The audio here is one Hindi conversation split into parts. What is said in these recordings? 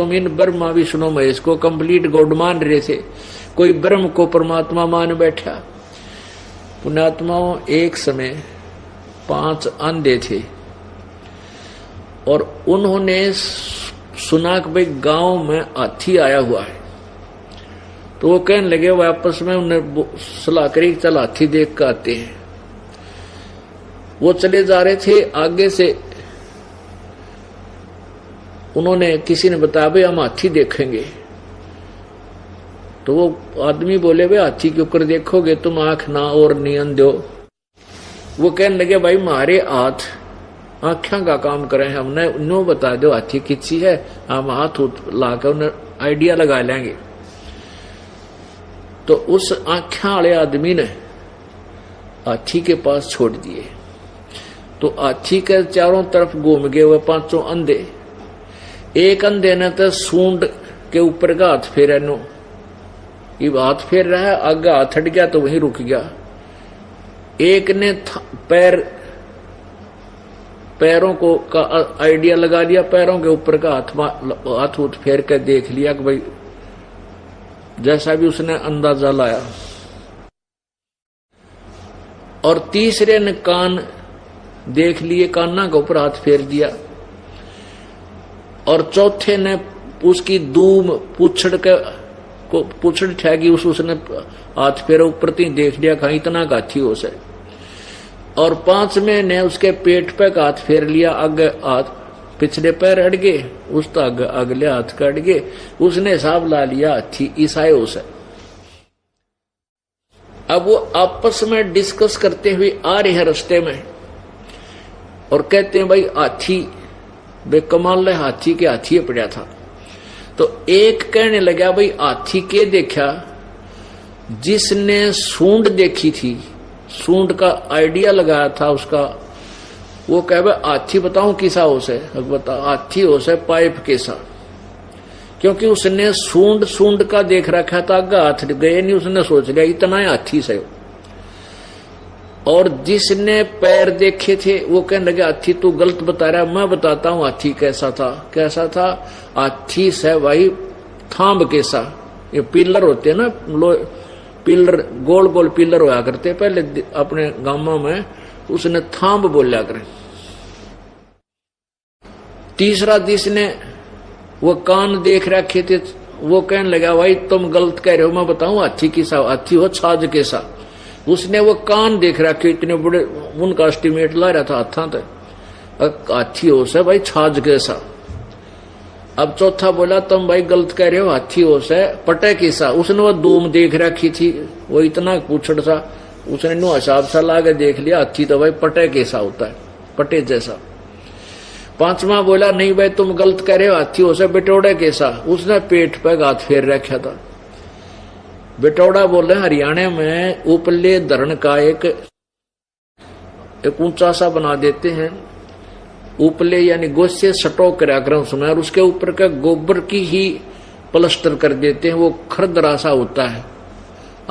तुम इन ब्रह्मा विष्णु महेश को कंप्लीट गॉड मान रहे थे, कोई ब्रह्म को परमात्मा मान बैठा। पुण्यात्माओं, एक समय 5 अंधे थे और उन्होंने सुना कि भाई गांव में हाथी आया हुआ है, तो वो कहने लगे, वो आपस में उन्हें सलाह करी चल हाथी देख कर आते हैं। वो चले जा रहे थे, आगे से उन्होंने किसी ने बताया भाई हम हाथी देखेंगे। तो वो आदमी बोले, भाई हाथी के ऊपर देखोगे तुम आंख ना और नियन दो। वो कहने लगे, भाई हमारे हाथ आंखों का काम करें, हमने उन्होंने बता दो हाथी किसी है, हम हाथ लाकर उन्हें आइडिया लगा लेंगे। तो उस आंखों वाले आदमी ने हाथी के पास छोड़ दिए। तो हाथी के चारों तरफ घूम गए हुए 5 अंधे। एक अंधे ने तो सूंड के ऊपर का हाथ फेरा, नो ये हाथ फेर रहा है, आगे हाथ हट गया तो वहीं रुक गया। एक ने पैरों को का आइडिया लगा लिया, पैरों के ऊपर का हाथ फेर कर देख लिया कि भाई जैसा भी उसने अंदाजा लाया। और तीसरे ने कान देख लिए, काना के ऊपर हाथ फेर दिया। और चौथे ने उसकी दूम पूछड़ ठहगी, उसने हाथ फेरा ऊपर तीन देख लिया, कहा इतना गाथी हो से। और 5वें ने उसके पेट पे हाथ फेर लिया, आगे हाथ पिछले पैर हट गए, उस तक अगले हाथ कट गए, उसने हिसाब ला लिया हाथी ईसाई हो से। अब वो आपस में डिस्कस करते हुए आ रहे हैं रास्ते में और कहते हैं, भाई हाथी बेकमाल है, हाथी के हाथी पड़ा था। तो एक कहने लगा, भाई हाथी के देखा जिसने सूंड देखी थी, सूंड का आइडिया लगाया था उसका, वो कहे भाई हाथी बताऊं किसा हो से, बता हाथी हो से पाइप कैसा, क्योंकि उसने सूंड का देख रखा था, आगे हाथ गए नहीं, उसने सोच लिया इतना ही हाथी से। और जिसने पैर देखे थे वो कहने लगे, हाथी तू गलत बता रहा, मैं बताता हूं हाथी कैसा था। कैसा था? हाथी से भाई थांब कैसा, ये पिलर होते ना, पिलर गोल गोल पिलर होया करते पहले अपने गांवों में, उसने थांब बोलिया करे। तीसरा जिसने वो कान देख रखे थे वो कहने लगा, भाई तुम गलत कह रहे हो, मैं बताऊं हाथी किसा, हाथी हो छाज कैसा। उसने वो कान देख रखे, इतने बड़े, उनका एस्टिमेट ला रहा था हाथा तक, हाथी हो से भाई छाज कैसा। अब चौथा बोला, तुम भाई गलत कह रहे हो, हाथी हो से पटे कैसा। उसने वो दूम देख रखी थी, वो इतना पूछड़ सा, उसने नो हिसाब सा ला के देख लिया, हाथी तो भाई पटे कैसा होता है, पटे जैसा। 5वां बोला, नहीं भाई तुम गलत कह रहे हो, हाथी हो से बिटोड़े कैसा। उसने पेट पे हाथ फेर रखा था। बिटौड़ा बोले हरियाणा में उपले धरण का एक ऊंचा सा बना देते हैं, उपले यानी गोसे सटो करा कर उसमें, और उसके ऊपर का गोबर की ही प्लास्टर कर देते हैं। वो खरदरा सा होता है,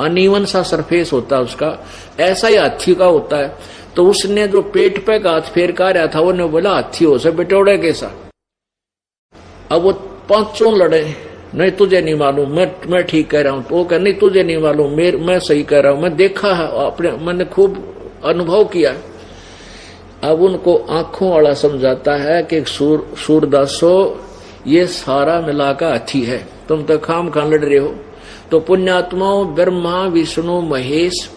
अनइवन सा सरफेस होता है उसका, ऐसा ही हाथी का होता है। तो उसने जो पेट पे हाथ फेर का रहा था, वो बोला हाथी हो से बिटौड़े कैसा। अब वो 5 लड़े, नहीं तुझे नहीं मालूम, मैं ठीक कह रहा हूं। तो वो कह, नहीं तुझे नहीं मालूम, मैं सही कह रहा हूं, मैं देखा है अपने, मैंने खूब अनुभव किया। अब उनको आंखों वाला समझाता है कि सूरदासो ये सारा मिला का हाथी है, तुम तो खाम खां लड़ रहे हो। तो पुण्यात्माओं, ब्रह्मा विष्णु महेश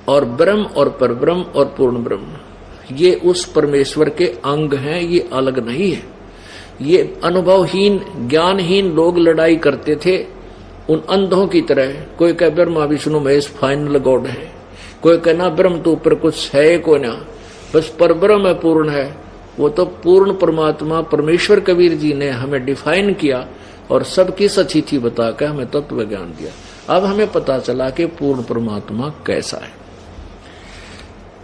और ब्रह्म और परब्रह्म और पूर्ण ब्रह्म, ये उस परमेश्वर के अंग हैं, ये अलग नहीं है। ये अनुभवहीन ज्ञानहीन लोग लड़ाई करते थे उन अंधों की तरह। कोई कहे ब्रह्मा विष्णु महेश फाइनल गॉड है, कोई कहना ब्रह्म तो ऊपर कुछ है को ना, बस परब्रह्म पूर्ण है। वो तो पूर्ण परमात्मा परमेश्वर कबीर जी ने हमें डिफाइन किया और सबकी सचिथि बताकर हमें तत्व ज्ञान दिया। अब हमें पता चला कि पूर्ण परमात्मा कैसा है,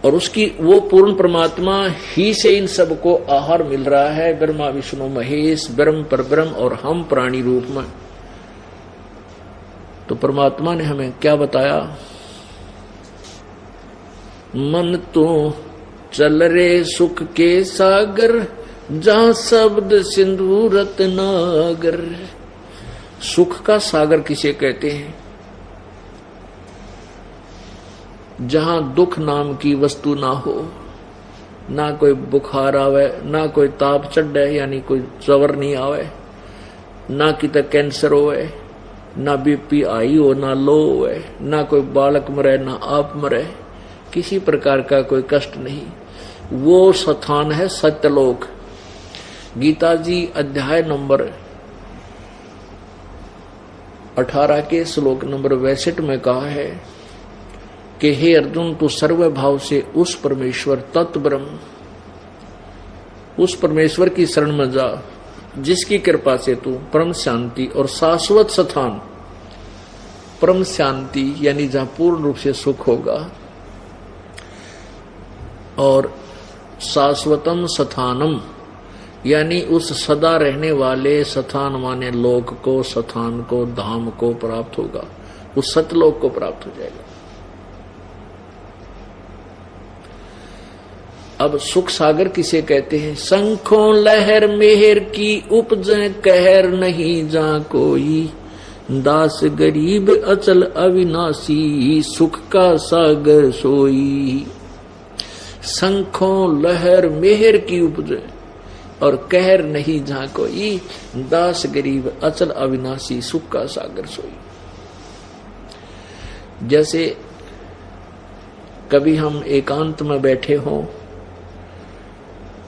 और उसकी वो पूर्ण परमात्मा ही से इन सबको आहार मिल रहा है। ब्रह्मा विष्णु महेश, ब्रह्म परब्रह्म और हम प्राणी रूप में। तो परमात्मा ने हमें क्या बताया? मन तो चल रे सुख के सागर, जहां शब्द सिंधु रत्नागर। सुख का सागर किसे कहते हैं? जहां दुख नाम की वस्तु ना हो, ना कोई बुखार आवे, ना कोई ताप चढ़े यानी कोई जवर नहीं आवे, ना किते कैंसर होवे, ना बीपी हाई हो, ना लो होवे, ना कोई बालक मरे, ना आप मरे, किसी प्रकार का कोई कष्ट नहीं। वो स्थान है सत्यलोक। गीता जी अध्याय नंबर 18 के श्लोक नंबर 62 में कहा है कि हे अर्जुन, तू सर्व भाव से उस परमेश्वर तत्व ब्रह्म, उस परमेश्वर की शरण में जा जिसकी कृपा से तू परम शांति और शाश्वत स्थान, परम शांति यानी जहां पूर्ण रूप से सुख होगा, और शाश्वतम स्थानम यानी उस सदा रहने वाले स्थान माने लोक को, स्थान को, धाम को प्राप्त होगा, उस सतलोक को प्राप्त हो जाएगा। अब सुख सागर किसे कहते हैं? शंखों लहर मेहर की उपजे कहर नहीं जा कोई, दास गरीब अचल अविनाशी सुख का सागर सोई। शंखों लहर मेहर की उपजे और कहर नहीं जा कोई, दास गरीब अचल अविनाशी सुख का सागर सोई। जैसे कभी हम एकांत में बैठे हों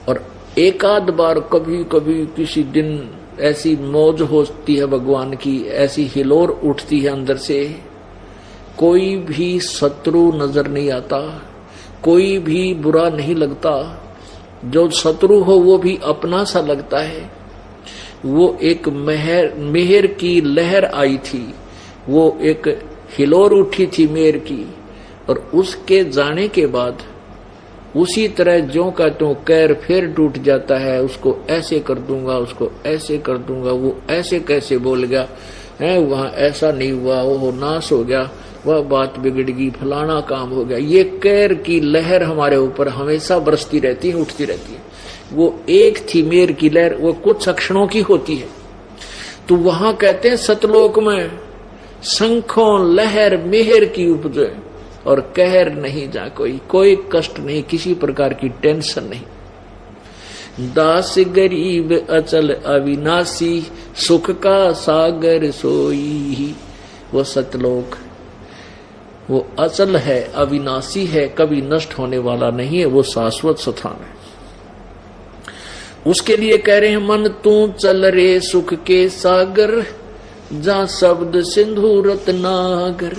और एकाध बार कभी कभी किसी दिन ऐसी मौज होती है भगवान की, ऐसी हिलोर उठती है अंदर से, कोई भी शत्रु नजर नहीं आता, कोई भी बुरा नहीं लगता, जो शत्रु हो वो भी अपना सा लगता है। वो एक मेहर की लहर आई थी, वो एक हिलोर उठी थी मेहर की, और उसके जाने के बाद उसी तरह ज्यों का त्यों कैर फिर टूट जाता है। उसको ऐसे कर दूंगा, उसको ऐसे कर दूंगा, वो ऐसे कैसे बोल गया है, वहां ऐसा नहीं हुआ, वो नाश हो गया, वह बात बिगड़ गई, फलाना काम हो गया। ये कैर की लहर हमारे ऊपर हमेशा बरसती रहती है, उठती रहती है। वो एक थी मेर की लहर, वो कुछ क्षणों की होती है। तो वहां कहते हैं सतलोक में शंखों लहर मेहर की उपजे और कहर नहीं जा कोई, कोई कष्ट नहीं, किसी प्रकार की टेंशन नहीं। दास गरीब अचल अविनाशी सुख का सागर सोई। वो सतलोक वो अचल है, अविनाशी है, कभी नष्ट होने वाला नहीं है, वो शाश्वत स्थान है। उसके लिए कह रहे हैं मन तू चल रे सुख के सागर, जहां शब्द सिंधु रत्नागर।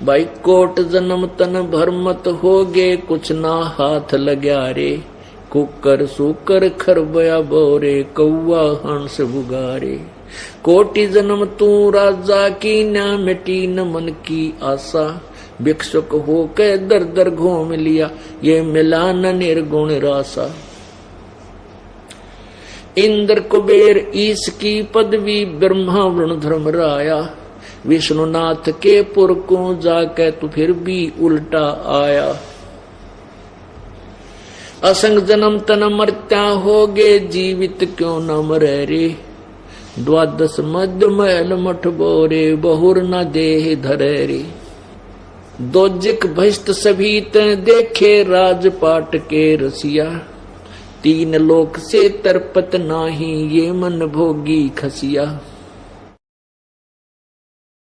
भाई कोट जन्म तन भरमत होगे, कुछ ना हाथ लग्या रे, कुकर सुकर खरबया बोरे, कौआ हंस बुगारे। कोटि जन्म तू राजा की, न मिटी न मन की आशा, भिक्षुक हो के दर दर घूम लिया, ये मिला न निर्गुण रासा। इंद्र कुबेर ईश की पदवी, ब्रह्मा वरुण धर्म राया, विष्णुनाथ के पुर को जाके तू फिर भी उल्टा आया। असंग जन्म तन मरत्या होगे, जीवित क्यों न मरे रे, द्वादश मध्य महल मठ बोरे, बहुर न देह धरे रे। दोजिक भस्त सभी ते देखे, राजपाट के रसिया, तीन लोक से तरपत नाही, ये मन भोगी खसिया।